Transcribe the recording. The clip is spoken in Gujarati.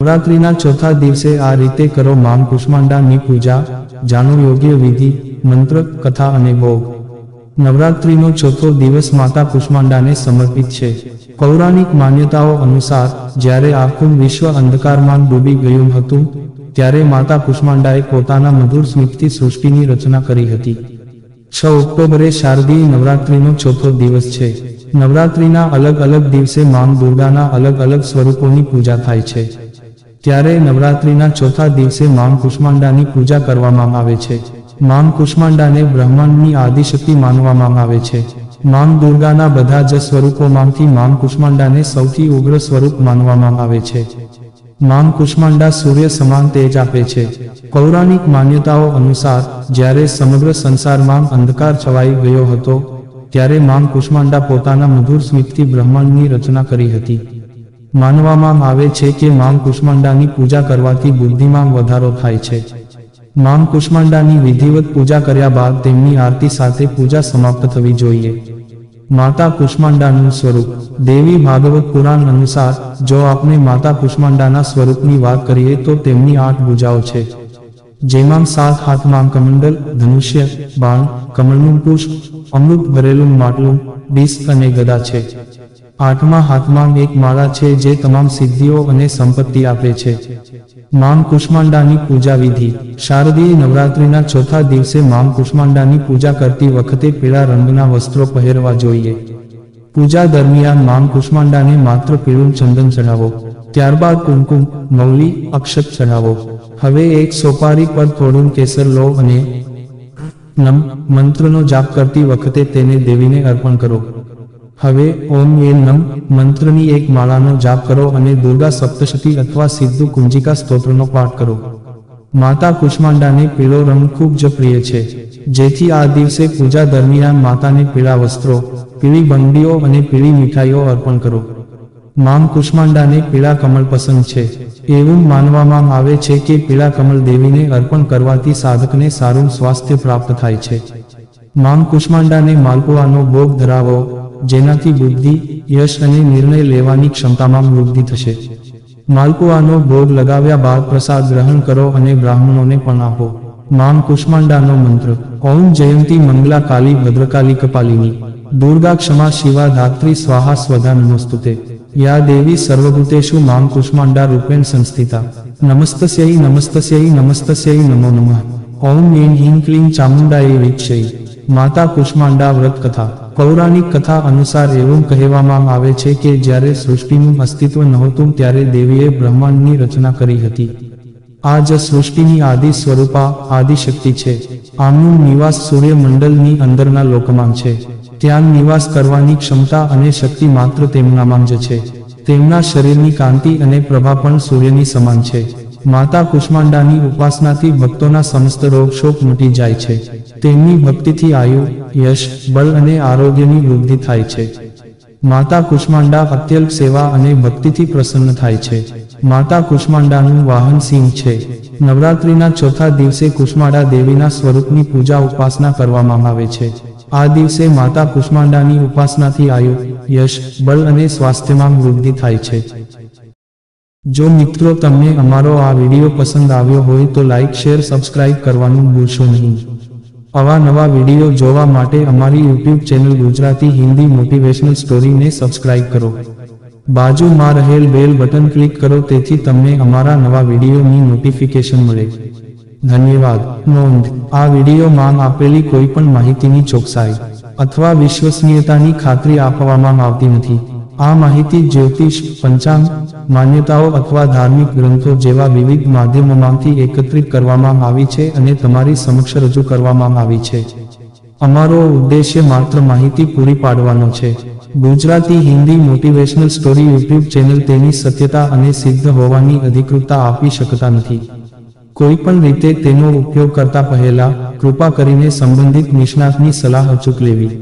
નવરાત્રિના ચોથા દિવસે આ રીતે કરો માં કુષ્માંડાની પૂજા, જાણો યોગ્ય વિધિ, મંત્ર, કથા અને ભોગ. નવરાત્રિનો ચોથો દિવસ માતા કુષ્માંડાને સમર્પિત છે. પૌરાણિક માન્યતાઓ અનુસાર, જ્યારે આખું વિશ્વ અંધકારમાં ડૂબી ગયું હતું, ત્યારે માતા કુષ્માંડાએ પોતાના મધુર સ્મિતથી સૃષ્ટિની રચના કરી હતી. 6 ઓક્ટોબરે શારદીય નવરાત્રિનો ચોથો દિવસ છે. નવરાત્રિના અલગ અલગ દિવસે માં દુર્ગાના અલગ અલગ સ્વરૂપોની પૂજા થાય છે. ત્યારે નવરાત્રિના ચોથા દિવસે માં કુષ્માંડાની પૂજા કરવામાં આવે છે. માં કુષ્માંડાને બ્રહ્માંડની આદિશક્તિ માનવામાં આવે છે. માં દુર્ગાના બધા જ સ્વરૂપોમાંથી માં કુષ્માંડાને સૌથી ઉગ્ર સ્વરૂપ માનવામાં આવે છે. માં કુષ્માંડા સૂર્ય સમાન તેજ આપે છે. પૌરાણિક માન્યતાઓ અનુસાર, જ્યારે સમગ્ર સંસારમાં અંધકાર છવાઈ ગયો હતો, ત્યારે માં કુષ્માંડા પોતાના મધુર સ્મિતથી બ્રહ્માંડની રચના કરી હતી. માનવામાં આવે છે કે માં કુષ્માંડાની પૂજા કરવાથી બુદ્ધિમાં વધારો થાય છે. માં કુષ્માંડાની વિધિવત પૂજા કર્યા બાદ તેમની આરતી સાથે પૂજા સમાપ્ત થવી જોઈએ. માતા કુષ્માંડાનું સ્વરૂપ. દેવી ભાગવત પુરાણ અનુસાર, જો આપણે માતા કુષ્માંડાના સ્વરૂપની વાત કરીએ તો તેમની 8 ભુજાઓ છે, જેમાં 7 હાથમાં કમંડલ, ધનુષ્ય, બાણ, કમળનું પુષ્પ, અમૃત ભરેલું માટલું, ડિસ્ક અને ગદા છે. 8મા હાથમાં એક માળા છે જે તમામ સિદ્ધિઓ અને સંપત્તિ આપે છે. માં કુષ્માંડાની પૂજા વિધિ. શારદીય નવરાત્રિના ચોથા દિવસે માં કુષ્માંડાની પૂજા કરતી વખતે પીળા રંગના વસ્ત્રો પહેરવા જોઈએ. પૂજા દરમિયાન માં કુષ્માંડાને માત્ર પીળું ચંદન ચઢાવો. ત્યારબાદ કુમકુમ, મૌલી, અક્ષત ચઢાવો. હવે એક સોપારી પર થોડું કેસર લો અને નમ મંત્રનો જાપ કરતી વખતે તેને દેવીને અર્પણ કરો. હવે ઓમ એ નમ મંત્રની એક માળાનો જાપ કરો અને દુર્ગા સપ્તશતી અથવા સિદ્ધુ કુંજિકા સ્તોત્રનો પાઠ કરો. માતા કુષ્માંડાને પીળો રંગ ખૂબ જ પ્રિય છે, જેથી આ દિવસે પૂજા દરમિયાન માતાને પીળા વસ્ત્રો, પીળી બંગડીઓ અને પીળી મીઠાઈઓ અર્પણ કરો. માં કુષ્માંડાને પીળા કમળ પસંદ છે. એવું માનવામાં આવે છે કે પીળા કમળ દેવીને અર્પણ કરવાથી સાધકને સારું સ્વાસ્થ્ય પ્રાપ્ત થાય છે. માં કુષ્માંડાને માલપુઆનો ભોગ ધરાવો, જેનાથી બુદ્ધિ, યશ અને નિર્ણય લેવાની ક્ષમતામાં વૃદ્ધિ થશે. માલપુઆનો ભોગ લગાવ્યા બાદ પ્રસાદ ગ્રહણ કરો અને બ્રાહ્મણોને પણ આપો. માં કુષ્માંડાનો મંત્ર. ઓમ જયંતી મંગલા કાલી ભદ્રકાલી કપાલિની દુર્ગા ક્ષમા શિવા ધાત્રી સ્વાહા સ્વધા નમોસ્તુતે. યા દેવી સર્વભૂતેષુ માં કુષ્માંડા રૂપેણ સંસ્થિતા. નમસ્તસ્यै નમસ્તસ્यै નમસ્તસ્यै નમો નમઃ. ઓમ એં હિં ક્લીં ચામુંડાય વિચ્છૈ. માતા કુષ્માંડા વ્રત કથા. પૌરાણિક કથા અનુસાર એવું કહેવામાં આવે છે કે જ્યારે સૃષ્ટિનું અસ્તિત્વ નહોતું ત્યારે દેવીએ બ્રહ્માંડની રચના કરી હતી. આ જ સૃષ્ટિની આદિ સ્વરૂપા, આદિશક્તિ છે. આમનું નિવાસ સૂર્યમંડળની અંદરના લોકમાં છે. ત્યાં નિવાસ કરવાની ક્ષમતા અને શક્તિ માત્ર તેમનામાં જ છે. તેમના શરીરની કાંતિ અને પ્રભા પણ સૂર્યની સમાન છે. માતા કુષ્માંડાની ઉપાસનાથી ભક્તોના સમસ્ત રોગ શોક મટી જાય છે. તેમની ભક્તિથી આયુ, યશ, બળ અને આરોગ્યની વૃદ્ધિ થાય છે. માતા કુષ્માંડા અત્યલ્પ સેવા અને ભક્તિથી પ્રસન્ન થાય છે. માતા કુષ્માંડાનું વાહન સિંહ છે. નવરાત્રિના ચોથા દિવસે કુષ્માંડા દેવીના સ્વરૂપની પૂજા ઉપાસના કરવામાં આવે છે. આ દિવસે માતા કુષ્માંડાની ઉપાસનાથી આયુ, યશ, બળ અને સ્વાસ્થ્યમાં વૃદ્ધિ થાય છે. જો મિત્રો તમને અમારો આ વિડીયો પસંદ આવ્યો હોય તો લાઇક, શેર, સબસ્ક્રાઇબ કરવાનું ભૂલશો નહીં. આવા નવા વિડીયો જોવા માટે અમારી YouTube channel Gujarati Hindi motivational સ્ટોરીને સબસ્ક્રાઇબ કરો. બાજુમાં રહેલ બેલ બટન ક્લિક કરો તેથી તમને અમારા નવા વિડીયોની નોટિફિકેશન મળે. ધન્યવાદ. નોંધ: આ વિડીયોમાં આપેલી કોઈ પણ માહિતીની ચોકસાઈ અથવા વિશ્વસનીયતાની ખાતરી આપવામાં આવતી નથી. આ માહિતી જ્યોતિષ, પંચાંગ, માન્યતાઓ અથવા ધાર્મિક ગ્રંથો જેવા વિવિધ માધ્યમોમાંથી એકત્રિત કરવામાં આવી છે અને તમારી સમક્ષ રજૂ કરવામાં આવી છે. અમારો ઉદ્દેશ્ય માત્ર માહિતી પૂરી પાડવાનો છે. Gujarati Hindi motivational story YouTube channel તેની સત્યતા અને સિદ્ધ હોવાની અધિકૃતતા આપી શકતા નથી. કોઈ પણ રીતે તેનો ઉપયોગ કરતા પહેલા કૃપા કરીને સંબંધિત નિષ્ણાતની સલાહ અચૂક લેવી.